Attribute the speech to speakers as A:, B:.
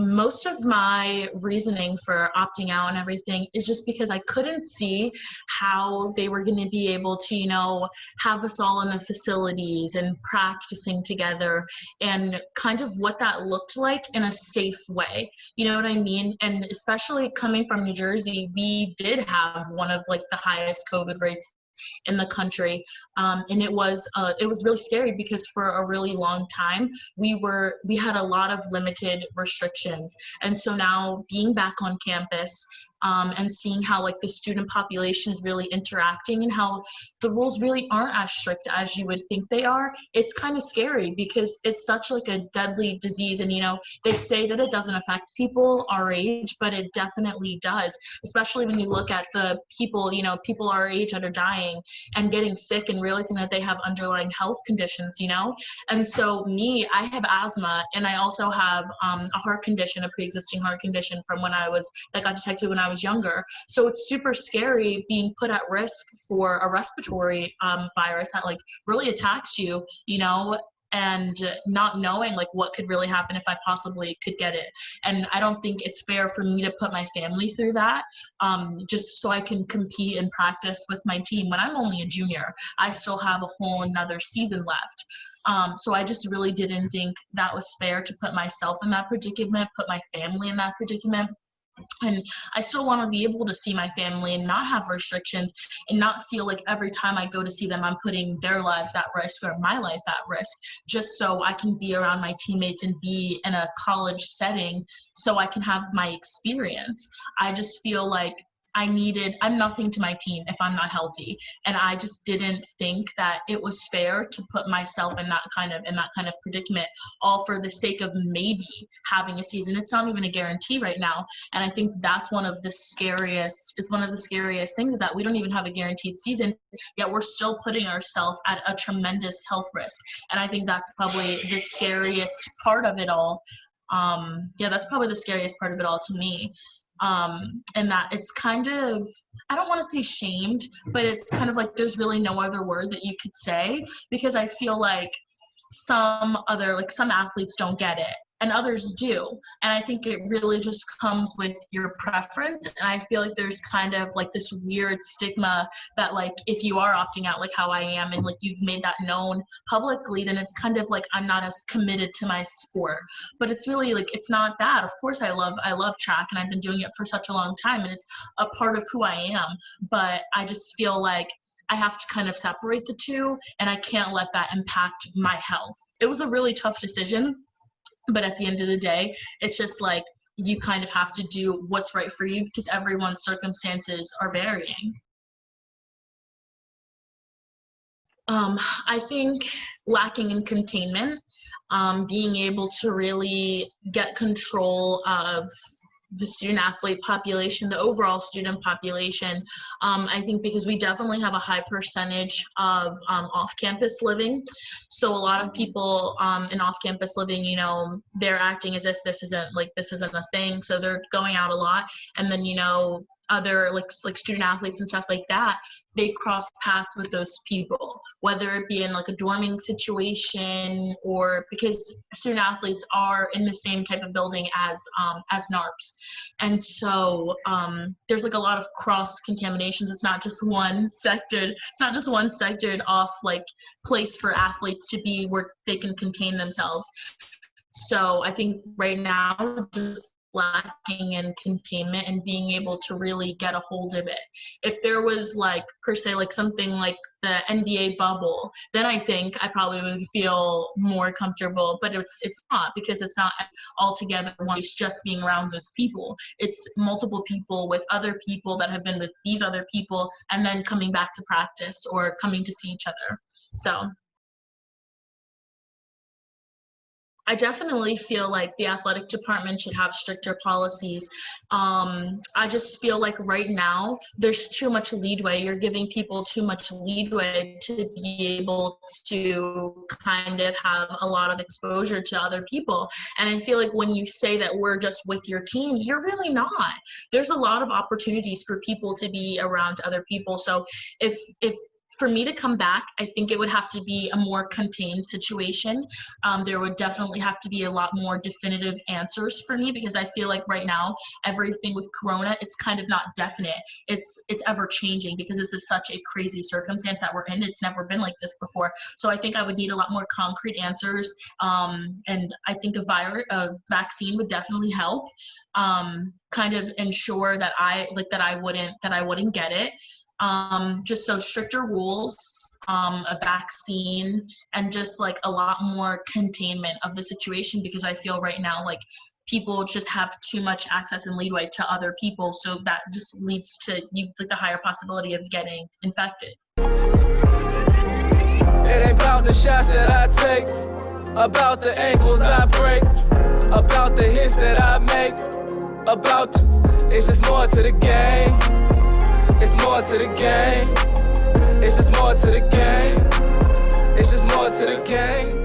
A: most of my reasoning for opting out and everything is just because I couldn't see how they were going to be able to, have us all in the facilities and practicing together and kind of what that looked like in a safe way. You know what I mean? And especially coming from New Jersey, we did have one of like the highest COVID rates in the country, and it was really scary because for a really long time we had a lot of limited restrictions. And so now being back on campus and seeing how like the student population is really interacting and how the rules really aren't as strict as you would think they are, it's kind of scary because it's such like a deadly disease. And they say that it doesn't affect people our age, but it definitely does, especially when you look at the people our age that are dying and getting sick and realizing that they have underlying health conditions. And so I have asthma, and I also have a heart condition, a pre-existing heart condition from that got detected when I was younger. So it's super scary being put at risk for a respiratory virus that like really attacks you, and not knowing like what could really happen if I possibly could get it. And I don't think it's fair for me to put my family through that just so I can compete and practice with my team when I'm only a junior. I still have a whole another season left. So I just really didn't think that was fair to put myself in that predicament, put my family in that predicament. And I still want to be able to see my family and not have restrictions and not feel like every time I go to see them, I'm putting their lives at risk or my life at risk, just so I can be around my teammates and be in a college setting so I can have my experience. I just feel like I'm nothing to my team if I'm not healthy. And I just didn't think that it was fair to put myself in that kind of predicament, all for the sake of maybe having a season. It's not even a guarantee right now. And I think that's one of the scariest things, is that we don't even have a guaranteed season, yet we're still putting ourselves at a tremendous health risk. And I think that's probably the scariest part of it all. That's probably the scariest part of it all to me. And that it's kind of, I don't want to say shamed, but it's kind of like there's really no other word that you could say, because I feel like some athletes don't get it and others do. And I think it really just comes with your preference. And I feel like there's kind of like this weird stigma that like if you are opting out like how I am and like you've made that known publicly, then it's kind of like I'm not as committed to my sport. But it's really like, it's not that. Of course I love track, and I've been doing it for such a long time, and it's a part of who I am. But I just feel like I have to kind of separate the two, and I can't let that impact my health. It was a really tough decision, but at the end of the day, it's just like you kind of have to do what's right for you because everyone's circumstances are varying. I think lacking in containment, being able to really get control of the student athlete population, the overall student population. I think because we definitely have a high percentage of off-campus living. So a lot of people in off-campus living, they're acting as if this isn't a thing. So they're going out a lot. And then, other like student athletes and stuff like that, they cross paths with those people, whether it be in like a dorming situation or because student athletes are in the same type of building as NARPs. And so there's like a lot of cross contaminations. It's not just one sectored off like place for athletes to be where they can contain themselves. So I think right now, just lacking in containment and being able to really get a hold of it. If there was like per se like something like the NBA bubble, then I think I probably would feel more comfortable, but it's not, because it's not altogether one. It's just being around those people. It's multiple people with other people that have been with these other people and then coming back to practice or coming to see each other. So I definitely feel like the athletic department should have stricter policies. I just feel like right now there's too much leeway. You're giving people too much leeway to be able to kind of have a lot of exposure to other people. And I feel like when you say that we're just with your team, you're really not. There's a lot of opportunities for people to be around other people. So if for me to come back, I think it would have to be a more contained situation. There would definitely have to be a lot more definitive answers for me, because I feel like right now, everything with Corona, it's kind of not definite. It's ever changing, because this is such a crazy circumstance that we're in. It's never been like this before. So I think I would need a lot more concrete answers. And I think a vaccine would definitely help, kind of ensure that I wouldn't get it. Just so stricter rules, a vaccine, and just like a lot more containment of the situation, because I feel right now like people just have too much access and leeway to other people, so that just leads to like the higher possibility of getting infected.
B: It ain't about the shots that I take, about the ankles I break, about the hits that I make, it's just more to the game. It's more to the game. It's just more to the game. It's just more to the game.